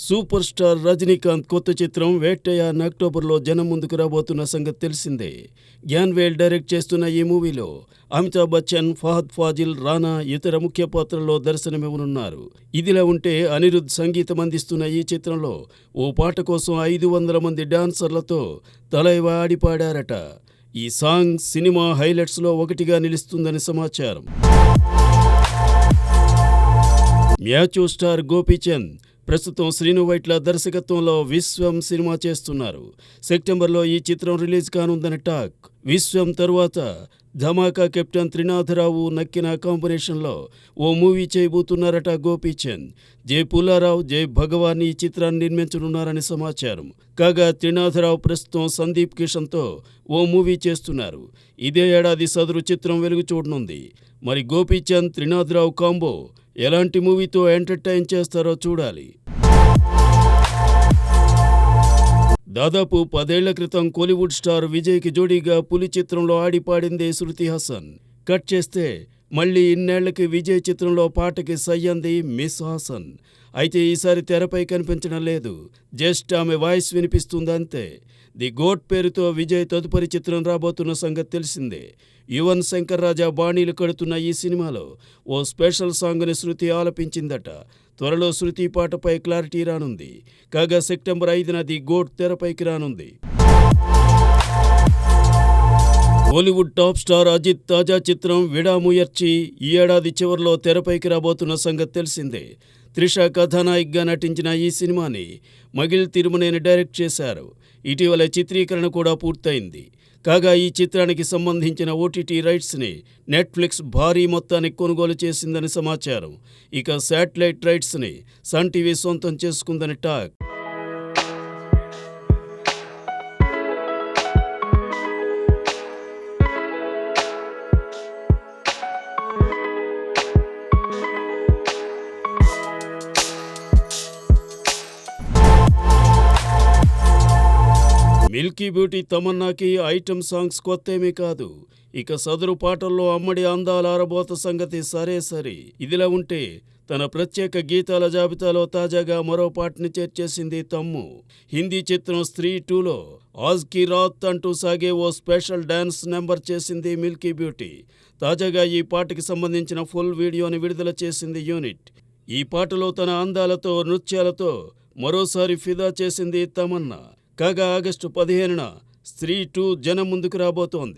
Super star Rajinikanth కొత్త చిత్రం వేట్టయ్య అక్టోబర్లో జనం ముందుకు రాబోతున్న సంగతి తెలిసిందే. గ్యాన్వేల్ డైరెక్ట్ చేస్తున్న ఈ మూవీలో అమితాబ్ బచ్చన్, ఫహద్ ఫాజిల్, రానా ఇతర ముఖ్య పాత్రల్లో దర్శనమివ్వనున్నారు. ఇదిలా ఉంటే అనిరుద్ సంగీతం అందిస్తున్న ఈ చిత్రంలో ఓ పాట కోసం 500 మంది డాన్సర్లతో తలైవ ఆడిపాడారట. ఈ సాంగ్ సినిమా హైలైట్స్లో ఒకటిగా నిలుస్తుందని సమాచారం. మ్యాచ్ స్టార్ గోపీచంద్ ప్రస్తుతం శ్రీను వైట్ల దర్శకత్వంలో విశ్వం సినిమా చేస్తున్నారు. సెప్టెంబర్లో ఈ చిత్రం రిలీజ్ కానుందని టాక్. విశ్వం తరువాత ధమాకా కెప్టెన్ త్రినాథరావు నక్కిన కాంబినేషన్లో ఓ మూవీ చేయబోతున్నారట గోపీచంద్. జై పుల్లారావు, జై భగవాన్ ఈ చిత్రాన్ని నిర్మించనున్నారని సమాచారం. కాగా త్రినాథరావు ప్రస్తుతం సందీప్ కిషన్తో ఓ మూవీ చేస్తున్నారు. ఇదే ఏడాది సదరు చిత్రం వెలుగు చూడనుంది. మరి గోపీచంద్, త్రినాథరావు కాంబో ఎలాంటి మూవీతో ఎంటర్టైన్ చేస్తారో చూడాలి. దాదాపు 10 ఏళ్ల క్రితం కోలీవుడ్ స్టార్ విజయ్కి జోడీగా పులి చిత్రంలో ఆడిపాడిందే శృతి హాసన్. కట్ చేస్తే మళ్ళీ ఇన్నేళ్లకి విజయ్ చిత్రంలో పాటకి సై అంది మిస్ హాసన్. అయితే ఈసారి తెరపై కనిపించడం లేదు, జస్ట్ ఆమె వాయిస్ వినిపిస్తుందంతే. ది గోట్ పేరుతో విజయ్ తదుపరి చిత్రం రాబోతున్న సంగతి తెలిసిందే. యువన్ శంకర్ రాజా బాణీలు కడుతున్న ఈ సినిమాలో ఓ స్పెషల్ సాంగ్ని శృతి ఆలపించిందట. త్వరలో శృతి పాటపై క్లారిటీ రానుంది. కాగా సెప్టెంబర్ 5న ది గోట్ తెరపైకి రానుంది. బాలీవుడ్ టాప్ స్టార్ అజిత్ తాజా చిత్రం విడాముయర్చి ఈ ఏడాది చివరిలో తెరపైకి రాబోతున్న సంగతి తెలిసిందే. త్రిష కథానాయికగా నటించిన ఈ సినిమాని మగిల్ తిరుమనేని డైరెక్ట్ చేశారు. ఇటీవల చిత్రీకరణ కూడా పూర్తయింది. కాగా ఈ చిత్రానికి సంబంధించిన ఓటీటీ రైట్స్ని నెట్ఫ్లిక్స్ భారీ మొత్తానికి కొనుగోలు చేసిందని సమాచారం. ఇక శాటిలైట్ రైట్స్ని సన్ టీవీ సొంతం చేసుకుందని టాక్. మిల్కీ బ్యూటీ తమన్నాకి ఐటమ్ సాంగ్స్ కొత్తేమీ కాదు. ఇక సదరు పాటల్లో అమ్మడి అందాల ఆరబోత సంగతి సరే. ఇదిలా ఉంటే తన ప్రత్యేక గీతాల జాబితాలో తాజాగా మరో పాటని చేర్చేసింది తమ్ము. హిందీ చిత్రం స్త్రీ 2లో ఆజ్ కీ రాత్ అంటూ సాగే ఓ స్పెషల్ డాన్స్ నెంబర్ చేసింది మిల్కీ బ్యూటీ. తాజాగా ఈ పాటకి సంబంధించిన ఫుల్ వీడియోని విడుదల చేసింది యూనిట్. ఈ పాటలో తన అందాలతో, నృత్యాలతో మరోసారి ఫిదా చేసింది తమన్నా. కాగా ఆగస్టు 15న స్త్రీ 2 జనం ముందుకు రాబోతోంది.